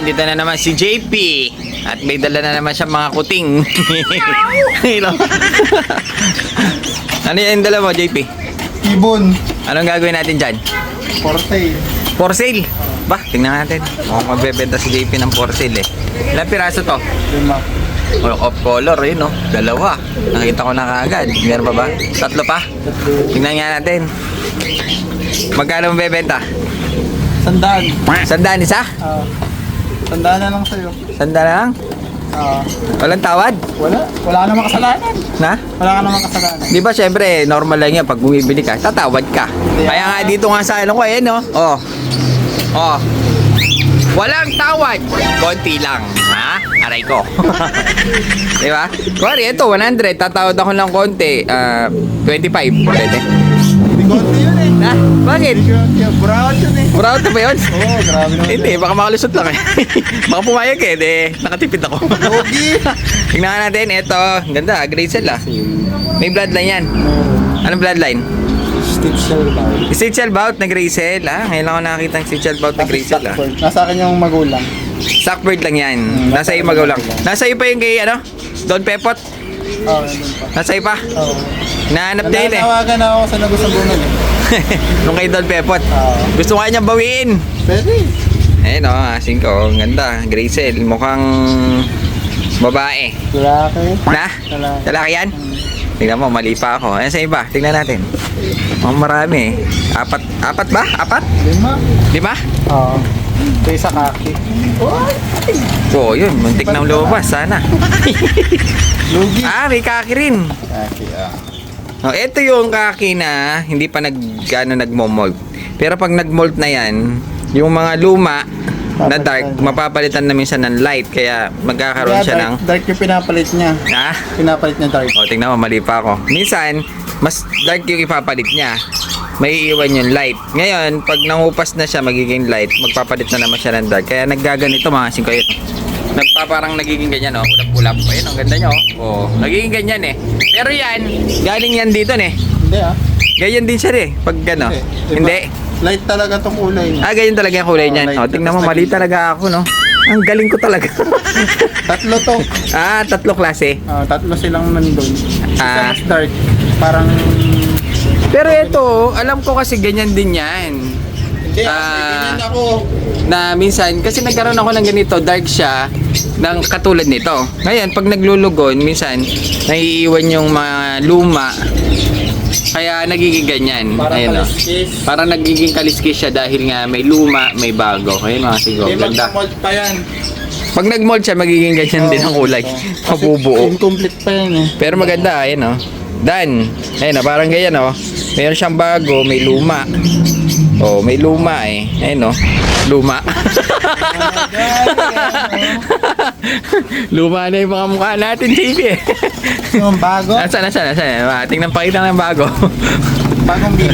dito na naman si JP. At may dala na naman siya mga kuting. Ano yung dala mo, JP? Ibon. Anong gagawin natin dyan? For sale. For sale? Ba, tingnan natin. Mukhang magbebenta si JP ng for sale eh. Ilang piraso to? 5. Off color eh, no? Dalawa. Nakita ko na kaagad. Meron pa ba? 3 pa? Tingnan nga natin. Magkano mo bebenta? 100. 100 isa? Tandaan na lang sa'yo. 100 lang? Walang tawad? Wala. Wala ka namang kasalanan. Na? Wala ka namang kasalanan. Di ba syempre, normal lang yan. Pag bumibili ka, tatawad ka. Kaya nga dito nga sa ano ko, ayan no? Oh. Oh. Walang tawad. Konti lang. Ha? Aray ko. Di ba? Kuwari, ito, 100. Tatawad ako ng konti. 25. Pwede. Hindi konti yun eh. Ha? Bakit? Hindi konti yun. Brown yun eh. Brown to ba yun? Oo, grabe naman. Hindi, baka makalusot lang eh. Baka pumayag eh. Di, nakatipid ako. Logi. Tingnan natin. Ito. Ganda. Grade cell ah. May bloodline yan. Anong bloodline? Stitchel ba? Stitchel bout na gray cell. Ah, ngayon lang ako nakakita ng stitchel bout na gray cell ah. Nasa akin yung magulang. Stockbird lang yan. Nasa iyo magaw lang. Nasa iyo pa yung kay ano? Don Pepot. Oo, nandun pa. Nasa iyo pa. Oo. Nahanap din eh. Nanawagan ako sa Nagusabunan eh. Nung kay Don Pepot. Oo. Gusto ka niyang bawiin. Pwede. Ayun o, asing ko. Ang ganda. Gray cell. Mukhang babae. Lalaki. Na? Lalaki. Lalaki yan? Tingnan mo, mali pa ako. Ayan sa iba. Tingnan natin. Mukhang marami eh. Apat ba? 5. 5? Oo. Ito isa kaki. Oo, yun. Muntik nang lumabas. Sana. Lugi. May kaki rin. Kaki Oh, ito yung kaki na hindi pa nagmo-mold. Pero pag nag-mold na yan, yung mga luma na dark, mapapalitan na minsan ng light. Kaya magkakaroon siya ng... Dark yung pinapalit niya. Ha? Pinapalit niya dark. O, tingnan mo, mali pa ako. Minsan, mas dark yung ipapalit niya. May iiwan yung light. Ngayon, pag nangupas na siya, magiging light, magpapalit na naman siya ng dark. Kaya naggaganito mga 5 yun. Parang nagiging ganyan, oh. Ulap-ulap. Ayun, ang ganda niya, oh. Nagiging ganyan, eh. Pero yan, galing yan dito, eh. Hindi ah. Ganyan din siya, eh. Pag gano. Hindi. Light talaga tong kulay niya. Ganyan talaga yung kulay niyan. light. Oh, tingnan mo, mali talaga ako, no? Ang galing ko talaga. 3 to. 3 klase. 3 silang nandun. Isa mas dark. Parang... Pero ito, alam ko kasi ganyan din yan. Hindi, ganyan ako. Na minsan, kasi nagkaroon ako ng ganito, dark siya, ng katulad nito. Ngayon, pag naglulugon, minsan, naiiwan yung mga luma, kaya nagiging ganyan. Parang ayun, kaliskis. Parang nagiging kaliskis siya dahil nga may luma, may bago. Ayun mga siguro, Hindi, ganda. magka-mold pa yan. Pag nag-mold siya, magiging ganyan din ang kulay. Kasi Mabubuo. incomplete pa yan eh. Pero maganda, ayun oh. Dan. Ayun oh, parang ganyan oh. Mayroon siyang bago, may luma. Oh, may luma eh. Ayun oh. Luma. Luma na yung mga mukha natin, JP eh. Yung bago. Nasaan? Tingnan pakita ng bago. Bagong big.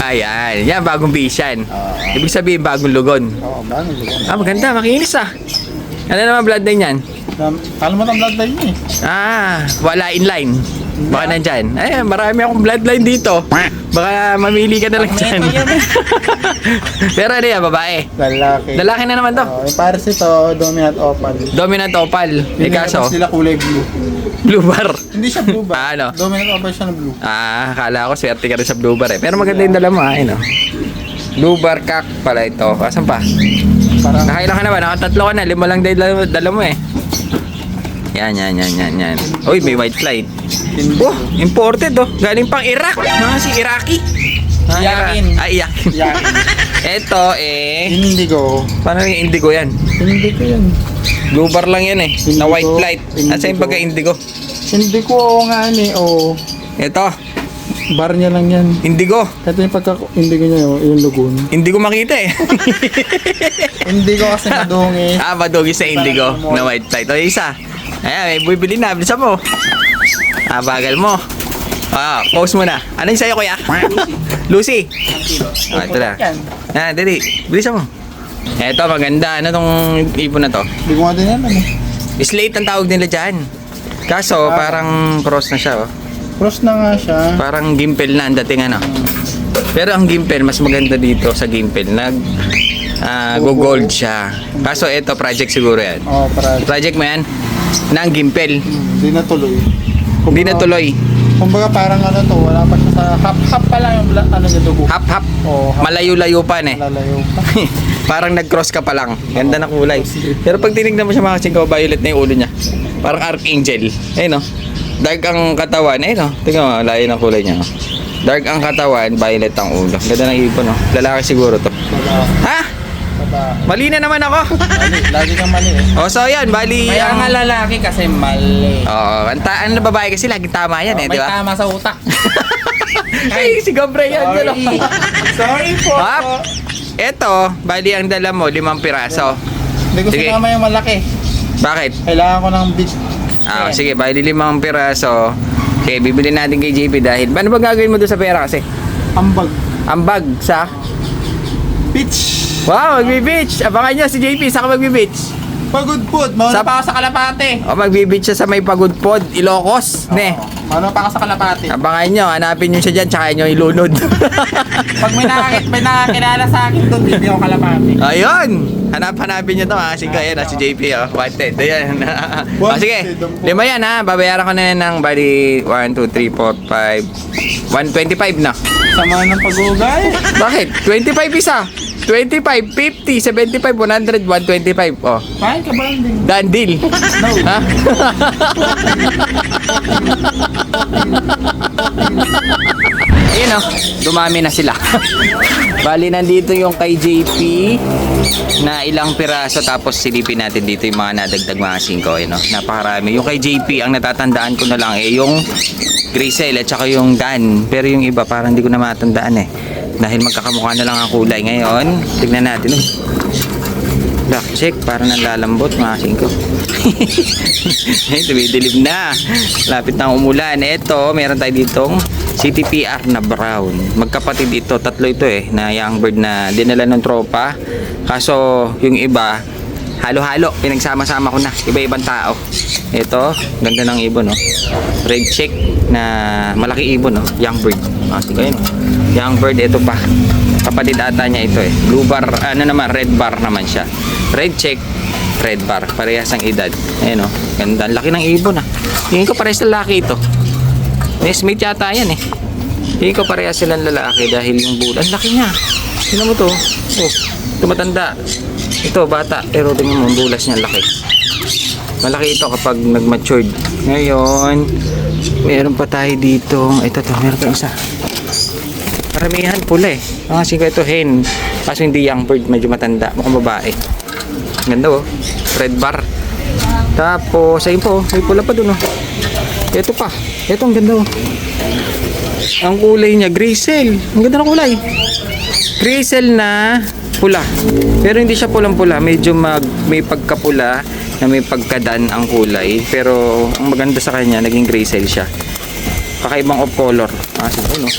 Ayan. Yan, bagong bisan. Ibig sabihin, bagong lugon. Oo, bagong big. Maganda. Makinis ah. Ano naman bloodline yan? Kala mo ng bloodline niya eh. Wala inline. Baka nandyan. Marami akong bloodline dito. Baka mamili ka na lang dyan. Pero ano yan, babae? Lalaki. Lalaki na naman to. Yung pares ito, dominant opal. Dominant opal. Kaso, Nila kulay blue. blue bar. Hindi siya blue ba? Ano? Dominant opal siya na blue. Akala ko swerte ka rin sa blue bar eh. Pero maganda yung dala mo no? Blue bar cock pala ito. Asan pa? Parang Nakailan ka na ba? Nakatatlo ka na. 5 lang dala mo eh. Yan. Uy, may white flight. Oh, imported oh. Galing pang Iraq. Mga si Iraqi. Iyakin. Iyakin. Iyakin. Ito Indigo. paano yung indigo yan? Indigo yan. Blue bar lang yan eh. Na Indigo. white flight. Asa yung pagka indigo? Indigo oo nga ni. Oo. Ito, Bar niya lang yan. indigo. Ito yung pagka-indigo niya yung lugon. Hindi ko makita eh. Indigo kasi madungis. Madugis sa indigo na white flight. O isa. Ayan, may bibili na. Bilisan mo. Bagal mo. Pause mo na. Ano yung sa'yo, kuya? Lucy. Ito na. Dali. Bilisan mo. Eto, maganda. Ano tong ibon na to? Hindi ko nga din yan. Slate ang tawag nila dyan. Kaso, parang cross na siya, oh. Cross na nga siya. Parang gimpel na ang dating, ano. Pero ang gimpel, mas maganda dito sa gimpel. Go-gold siya. Kaso ito, project siguro yan. Oo, Project mo yan? Na ang gimpel. Hindi na tuloy. Hindi na tuloy. Kumbaga parang ano to, wala pa siya sa half pa lang yung ano niya dugo. Hap-hap. Oo, half. Malayo-layo pa eh. Lalayo pa. Parang nag-cross ka pa lang. Ganda na kulay. Pero pag tinignan mo siya mga kasing violet na yung ulo niya. Parang archangel. Ayun no. Dark ang katawan. Ayun no. Tingnan mo, layo ng kulay niya. No? Dark ang katawan, violet ang ulo. Ganda ng ibon no. Lalaki siguro to. Wala. Ha? Wala. Mali na naman ako. Mali. Lagi kang mali eh. O so yan, bali Kaya nga lalaki kasi mali. Oo, ang babae kasi laging tama yan eh, May di ba? tama sa utak. Ay, si Gombre yan. Sorry. Sorry. Sorry po. Hap. Eto, bali ang dala mo, 5 piraso. Hindi ko Sige. sinama yung malaki. Bakit? Kailangan ko ng big. Sige, bali 5 piraso. Okay, bibili natin kay JP dahil, ano ba gagawin mo doon sa pera kasi? Ambag. Ambag sa... Pitch. Wow, magbe-beach! Abangan nyo si JP, saan ka magbe-beach? Pagod food. Mauna Sa- pa ako sa Kalapate. O, magbe-beach siya sa may Pagudpod, Ilocos. Ne. Mauna pa ako sa Kalapate. Abangan nyo, hanapin nyo siya dyan, tsaka nyo ilunod. Pag may nakakilala sa akin doon, hindi ako Kalapate. Ayun! Hanapin nyo to ha. Sige, ayan si JP wanted. Ayan. Sige, 5 yan ha. Babayaran ko na yan ng bali 1, 2, 3, 4, 5 125 na. Sama ng pag-ugay. Bakit? 25 isa. 25, 50, 75, 100, 125. Oh, Fine ka ba din? done deal. No. Ha? Ayun oh, dumami na sila. Bali nandito yung kay JP na ilang piraso, tapos silipin natin dito yung mga nadagdag mga 5. Ayun oh, napakarami. Yung kay JP, ang natatandaan ko na lang yung Grisel at saka yung Dan. Pero yung iba parang hindi ko na matandaan eh. Dahil magkakamukha na lang ang kulay ngayon. Tignan natin eh. Black check, parang nanlalambot mga 5. Eh, tumidilim na. Lapit na umulan. Ito, meron tayo ditong CTPR na brown. Magkapatid ito, tatlo ito eh, na young bird na dinala ng tropa. Kaso yung iba, halo-halo, pinagsama-sama ko na. Iba-ibang tao. Ito, ganda ng ibon no. Red check na malaki ibon no, young bird. Kasi kayo no. Young bird, ito pa. Kapatid ata niya ito eh. Blue bar, ano naman, red bar naman siya. Red check, red bar. Parehas ang edad. Ayan o. Ganda. Laki ng ibon ah. Tingin ko parehas lalaki ito. May Smith yata yan eh. Tingin ko parehas silang lalaki dahil yung bulan. Laki niya. Tingnan mo to. Oh, tumatanda. Ito, bata. Pero tingnan mo, ang bulas niya laki. Malaki ito kapag nag-matured. Ngayon, meron pa tayo dito. Ito to, meron pa isa. Paramihan pula eh. Kasi ko ito hen. Kaso hindi young bird, medyo matanda. Mukhang babae. Ganda oh. Red bar. Tapos, ayun po, may pula pa dun oh. Ito pa. Ito ang ganda oh. Ang kulay niya, Grisel. Ang ganda ng kulay. Grisel na pula. Pero hindi siya pulang-pula. Medyo may pagkapula na may pagkadan ang kulay. Pero ang maganda sa kanya, naging Grisel siya. Kakaibang of color. Siguro no.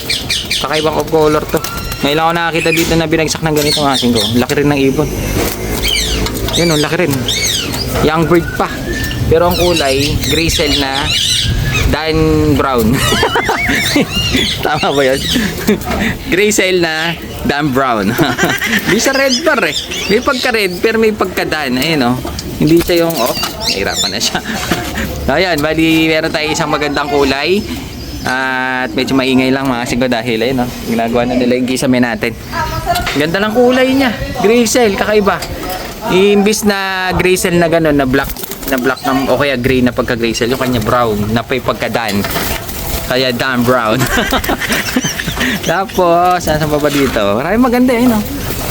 Kakaibang of color to. Ngayon lang ako nakakita dito na binagsak ng ganito ang asin ko. Laki rin ng ibon. Yun o, laki rin. Young bird pa. Pero ang kulay, Grisel na Dan Brown. Tama ba yun? Grisel na Dan Brown. Hindi siya red bar eh. May pagka-red pero may pagka-Dan. Ayun o. Hindi siya yung, nahirapan na siya. Ayan, bali meron tayo isang magandang kulay. At medyo maingay lang mga sigo dahil ayun, ginagawa na nila yung kisame natin. Ganda ng kulay niya. Grisel, kakaiba. Imbis na Grisel na gano'n, na black ng, o kaya gray na pagka-Grisel, yung kanya brown na may pagka-Dan. Kaya Dan Brown. Tapos, saan ba dito? Maraming maganda yun,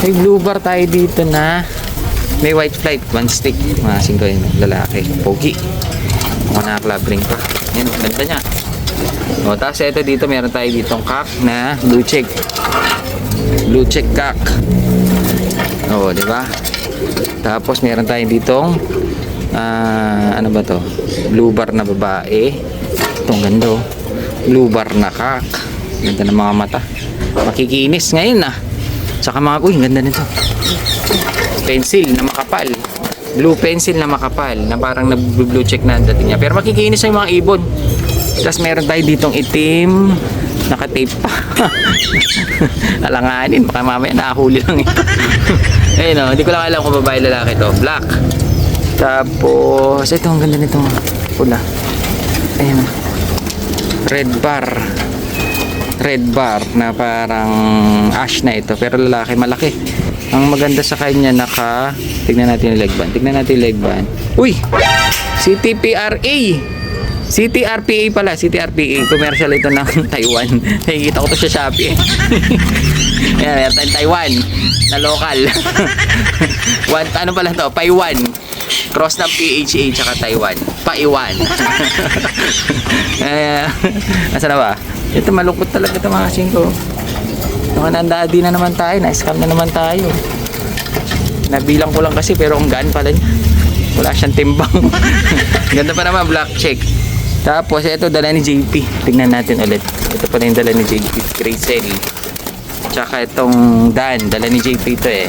May blue bar tayo dito na may white flight, one stick. Mga sigo yun, lalaki. Pogi. Ako na club ring pa. Yan, ganda niya. O, tapos ito dito, meron tayo ditong cock na blue check. Blue check cock. O, di ba? Tapos meron tayo ditong ano ba to? Blue bar na babae. Itong ganda oh. Blue bar na cock. Ganda ng mga mata. Makikinis ngayon Tsaka mga, ganda nito. Pencil na makapal. Blue pencil na makapal. Na parang nag-blue check na ang dating niya. Pero makikinis yung mga ibon. Tapos meron tayo ditong itim Naka-tape pa. Alanganin, baka mamaya nakahuli lang ito. Ayun o, hindi ko lang alam kung babae lalaki to. Black. Tapos, ito ang ganda nito. Pula. Ayun o. Red bar. Red bar na parang ash na ito. Pero lalaki, malaki. Ang maganda sa kanya, tignan natin yung leg band. Tignan natin yung leg band. Uy! CTPRA! CTRPA pala, CTRPA. Commercial ito ng Taiwan. Nakikita ko to sa Shopee. Yan, meron tayong Taiwan na local. Ano pala to? Paiwan. Cross ng PHA tsaka Taiwan. Paiwan. Nasa na ba? Ito malungkot talaga ito mga singko. Nakandadi na naman tayo. Na-scam na naman tayo. Nabilang ko lang kasi pero ang gaan pala niya. Wala siyang timbang. Ganda pa naman, black check. Tapos ito dala ni JP. Tingnan natin ulit. Ito pa yung dala ni JP. Gracel. Tsaka itong Dan. Dala ni JP ito eh.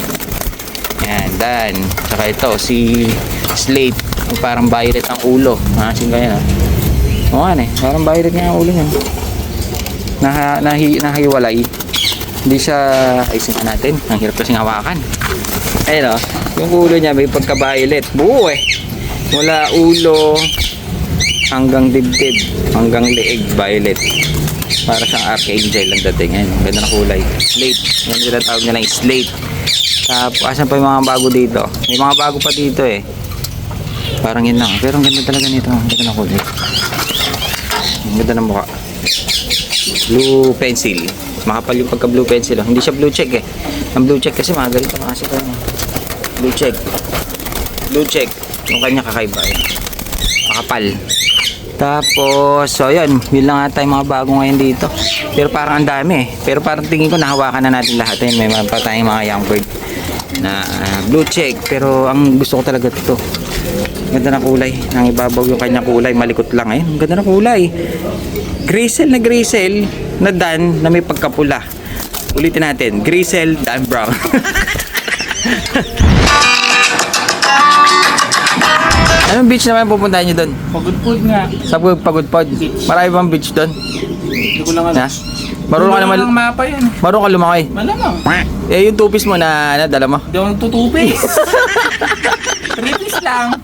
Yan, Dan. Tsaka ito si Slate. Parang violet ang ulo. Sino kaya? Oo nga eh. Parang violet nga ang ulo niya. Nahiwalay. Hindi siya ayusin nga natin. Ang hirap kasing hawakan. Ayun o. Yung ulo niya may pagka-violet. Buo eh. Mula ulo hanggang dibdib, hanggang leeg, violet. Para siyang archangel ang dating. Ayun, ganda na kulay. Slate. Yan yung tinatawag nilang slate. Tapos, asan pa yung mga bago dito? May mga bago pa dito eh. Parang yun lang. Pero ang ganda talaga nito. Ang ganda na kulay. Ang ganda ng mukha. Blue pencil. Makapal yung pagka blue pencil. Oh. Hindi siya blue check eh. Ang blue check kasi mga ganito kasi kanya. Blue check. Blue check. Yung kanya kakaiba eh. Makapal. Tapos, so yun. Yun lang ata yung mga bago ngayon dito. Pero parang ang dami eh. Pero parang tingin ko nahawakan na natin lahat. Ayun, may mga pa tayong mga young bird na blue check. Pero ang gusto ko talaga ito. Ganda na kulay. Nang ibabaw yung kanya kulay. Malikot lang eh. Ganda na kulay. Gracel na Dan na may pagkapula. Ulitin natin. Gracel Dan Brown. Anong beach naman pupuntahan nyo doon? Pagod-pod nga. Sa Pagudpod. Marami bang beach doon? Hindi ko lang alam. Ha? Marunong ka naman. Ang mapa yan. Marunong ka lumakay. Malamang. Eh yung tupis mo na dala mo. Hindi ako nagtutupis. 3 piece lang.